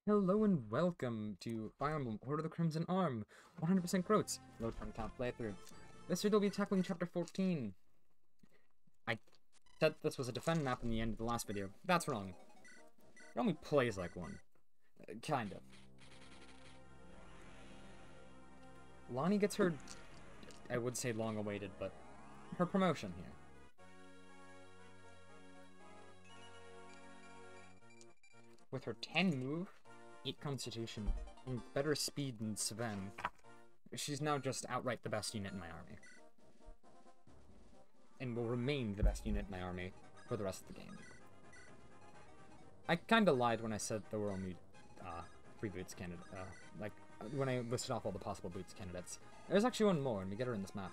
Hello and welcome to Fire Emblem Order of the Crimson Arm, 100% Groats, load from top playthrough. This video will be tackling Chapter 14. I said this was a defend map in the end of the last video. That's wrong. It only plays like one. Kind of. Lonnie gets her, I would say long-awaited, but her promotion here. With her 10 move, 8 constitution, and better speed than Sven, she's now just outright the best unit in my army. And will remain the best unit in my army for the rest of the game. I kinda lied when I said there were only 3 boots candidates, when I listed off all the possible boots candidates. There's actually one more, and we get her in this map.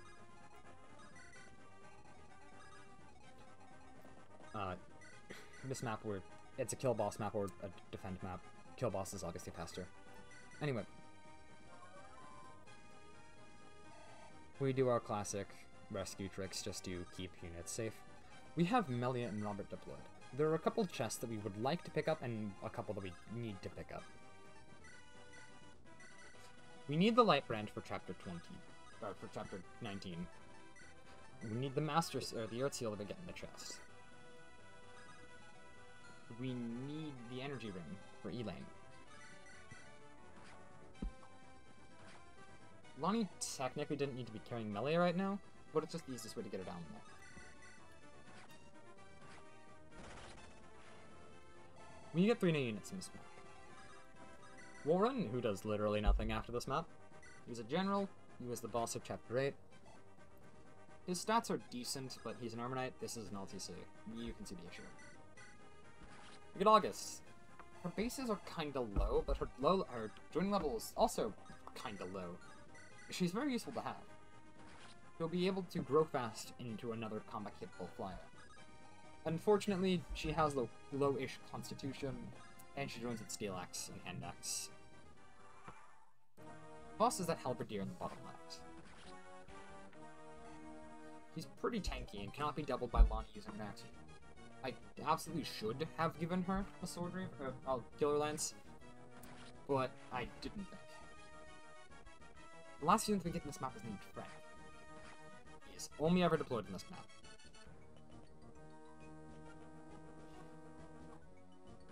This map where it's a kill boss map or a defend map. Kill boss is obviously faster. Anyway. We do our classic rescue tricks just to keep units safe. We have Melia and Robert deployed. There are a couple chests that we would like to pick up and a couple that we need to pick up. We need the light branch for chapter 20, or for chapter 19. We need the master, or the earth seal that we get in the chest. We need the energy ring for Elaine. Lonnie technically didn't need to be carrying melee right now, but it's just the easiest way to get her down there. We get 3 new units in this map. Warren, who does literally nothing after this map. He's a general, he was the boss of chapter 8. His stats are decent, but he's an Armor Knight, this is an LTC. You can see the issue. We get August. Her bases are kinda low, but her joining level is also kinda low. She's very useful to have. She'll be able to grow fast into another combat-capable flyer. Unfortunately, she has low-ish constitution, and she joins with Scale Axe and Hand Axe. Boss is that Halberdier in the bottom left. He's pretty tanky and cannot be doubled by Lonnie using Maxi. I absolutely should have given her a sword reave, or killer lance, but I didn't think. The last unit we get in this map is named Frank. He is only ever deployed in this map.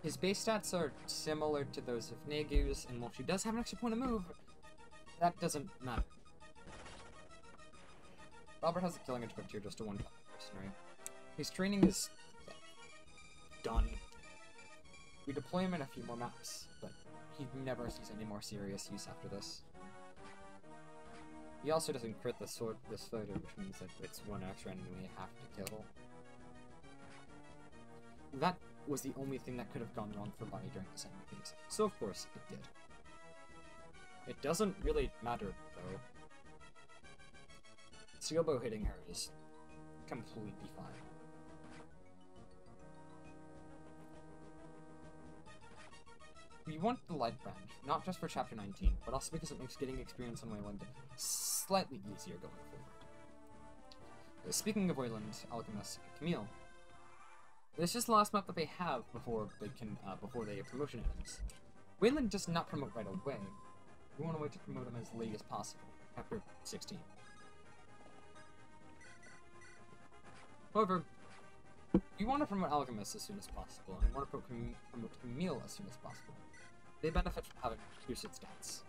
His base stats are similar to those of Negu's, and while she does have an extra point of move, that doesn't matter. Robert has a killing edge tier just to 1 mercenary. His training is done. We deploy him in a few more maps, but he never sees any more serious use after this. He also doesn't crit this photo, which means that it's 1 extra enemy we have to kill. That was the only thing that could have gone wrong for Bonnie during the second phase, so of course it did. It doesn't really matter, though. Steelbow hitting her is completely fine. We want the light branch, not just for chapter 19, but also because it makes getting experience on Wayland slightly easier going forward. Speaking of Wayland, Alchemist, and Camille, this is the last map that they have before they get promotion items. Wayland does not promote right away. We want to wait to promote him as late as possible, after 16. However, we want to promote Alchemist as soon as possible, and we want to promote Camille as soon as possible. They benefit from having boosted stats.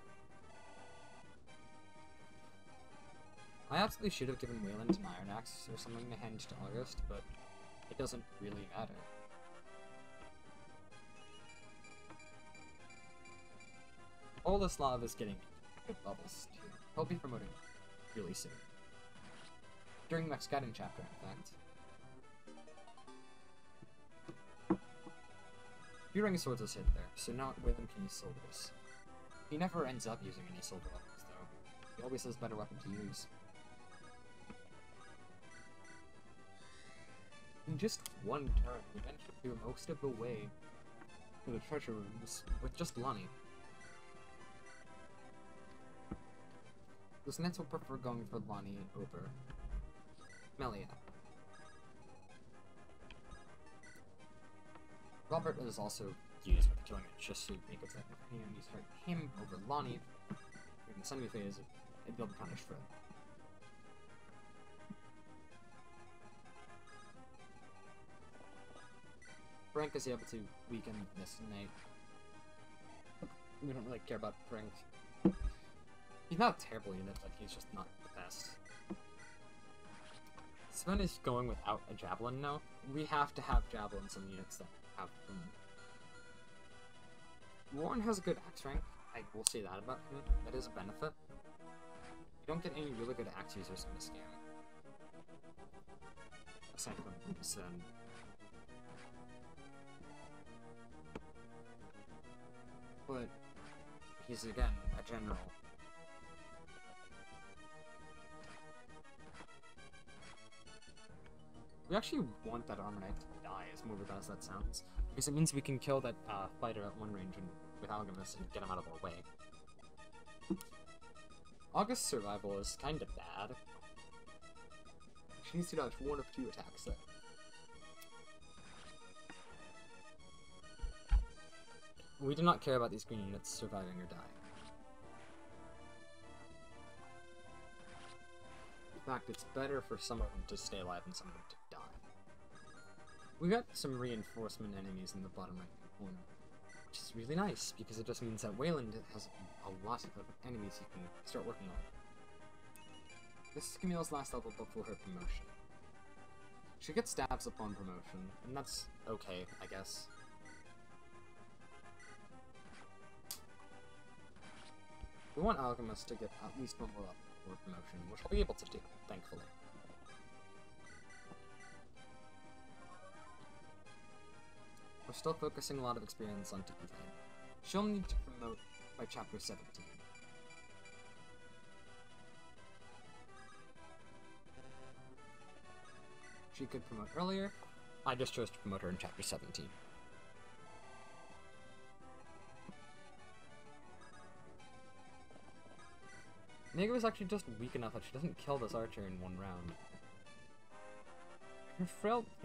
I absolutely should have given Wayland an Iron Axe or something to hand to August, but it doesn't really matter. Olaslav is getting good levels too. He'll be promoting really soon. During the next guiding chapter, in fact. Fearing Swords is hit there, so now Wayland can use Silvers. He never ends up using any silver weapons, though. He always has a better weapon to use. In just 1 turn, we managed to clear most of the way to the treasure rooms with just Lonnie. Those Nets will prefer going for Lonnie over Melia. Robert is also use with the killing it just so make it that if any enemies hurt him over Lonnie in the enemy phase, they'll be punished for it. Frank is able to weaken this Knight. We don't really care about Frank. He's not a terrible unit, but he's just not the best. Sven is going without a Javelin now. We have to have Javelins in units that have them. Warren has a good axe rank. I will say that about him. That is a benefit. You don't get any really good axe users in this game. Aside from Sven. But he's again a general. We actually want that Armor Knight to die, as morbid as that sounds, because it means we can kill that fighter at one range and with Alchemist and get him out of our way. August's survival is kinda bad. She needs to dodge one of two attacks there. We do not care about these green units surviving or dying. In fact, it's better for some of them to stay alive than some of them to die. We got some reinforcement enemies in the bottom right corner, which is really nice, because it just means that Wayland has a lot of enemies he can start working on. This is Camille's last level before her promotion. She gets stabs upon promotion, and that's okay, I guess. We want Alchemist to get at least one more up for promotion, which we'll be able to do, thankfully. We're still focusing a lot of experience on Tiki Lane. She'll need to promote by Chapter 17. She could promote earlier. I just chose to promote her in Chapter 17. Nega is actually just weak enough that she doesn't kill this archer in one round.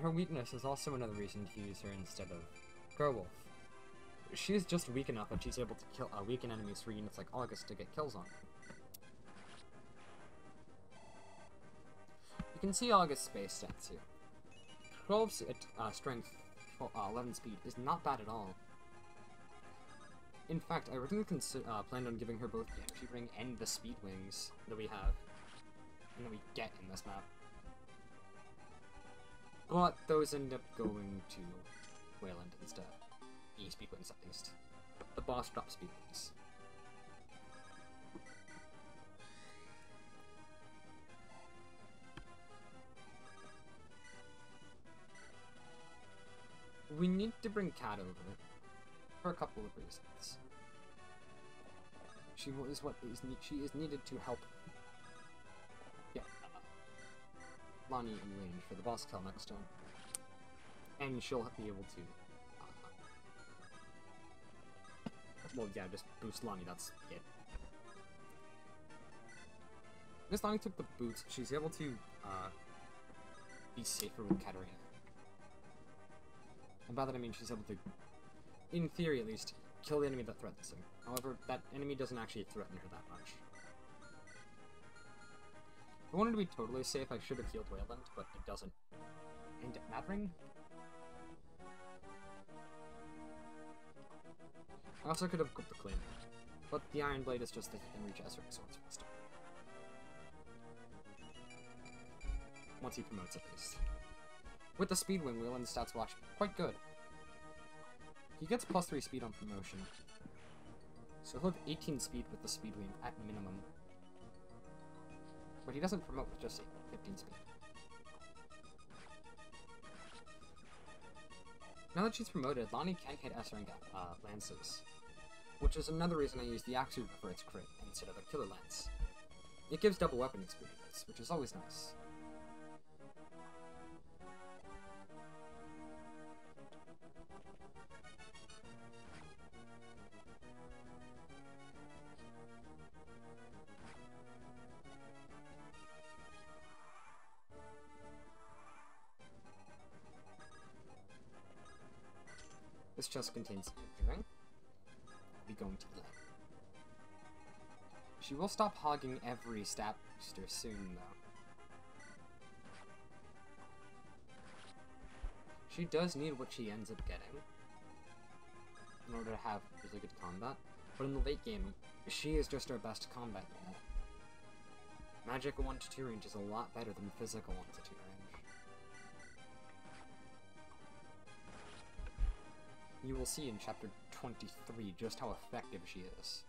Her weakness is also another reason to use her instead of Growolf. She is just weak enough that she's able to kill weaken enemies for units like August to get kills on. You can see August's base stats here. 12's strength, 11 speed is not bad at all. In fact, I originally planned on giving her both the energy ring and the speed wings that we have, and that we get in this map. But those end up going to Wayland instead. Speed wings at least. The boss drops speed wings. We need to bring Kat over for a couple of reasons. She is needed to help get Lonnie in range for the boss kill next turn, and she'll be able to. Well, yeah, just boost Lonnie. That's it. Because Lonnie took the boots, she's able to be safer with Katarina. And by that I mean she's able to, in theory at least, kill the enemy that threatens him. However, that enemy doesn't actually threaten her that much. If I wanted to be totally safe, I should have healed Wayland, but it doesn't end up mattering. I also could have equipped the Claymore, but the Iron Blade is just that he can reach Ezra's swords faster. Once he promotes at least. With the Speed Wing, Wayland's stats watch quite good. He gets +3 speed on promotion, so he'll have 18 speed with the Speed Wing at minimum. But he doesn't promote with just 15 speed. Now that she's promoted, Lonnie can hit S-rank lances, which is another reason I use the Axe for its crit instead of a Killer Lance. It gives double weapon experience, which is always nice. This chest contains engineering. We'll be going to the lab. She will stop hogging every stat booster soon, though. She does need what she ends up getting in order to have really good combat, but in the late game, she is just our best combat unit. Magic 1 to 2 range is a lot better than physical 1 to 2 range. You will see in Chapter 23 just how effective she is.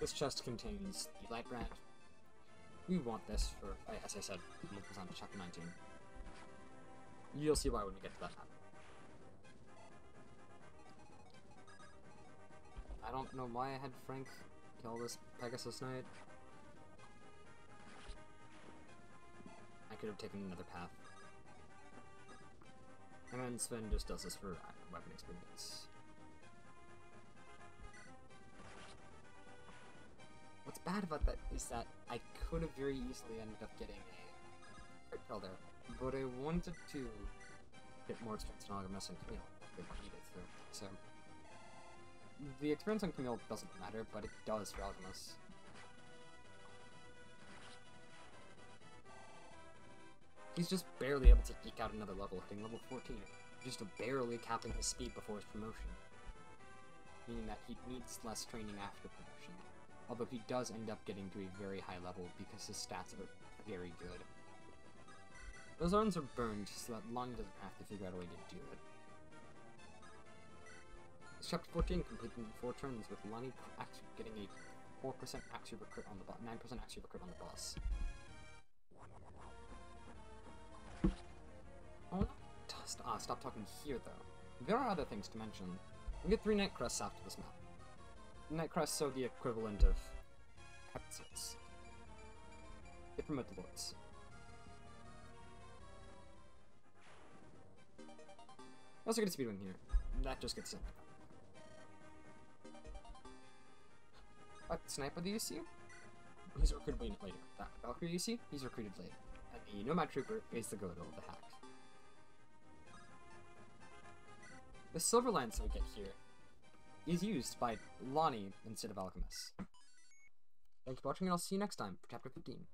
This chest contains the light brand. We want this for, as I said, multiples on Chapter 19. You'll see why when we get to that map. I don't know why I had Frank kill this Pegasus Knight. I could have taken another path. And then Sven just does this for weapon experience. What's bad about that is that I could have very easily ended up getting a crit kill there, but I wanted to get more experience on Alchemist and Camille if I needed to. So the experience on Camille doesn't matter, but it does for Alchemist. He's just barely able to eke out another level, hitting level 14, just barely capping his speed before his promotion, meaning that he needs less training after promotion. Although he does end up getting to a very high level because his stats are very good. Those arms are burned so that Lonnie doesn't have to figure out a way to do it. It's Chapter 14 completed in 4 turns with Lonnie actually getting a 4% accuracy crit on the boss, 9% accuracy crit on the boss. Oh, stop talking here though. There are other things to mention. We get 3 Night Crests after this map. Night Crests are the equivalent of Heptits. They promote the lords. We also get a speedwing here. That just gets sent. What sniper do you see? He's a recruitable unit later. That Valkyrie you see? He's recruited later. And the Nomad Trooper is the Godel of the hack. The silver lance we get here is used by Lonnie instead of Alchemist. Thanks for watching, and I'll see you next time for Chapter 15.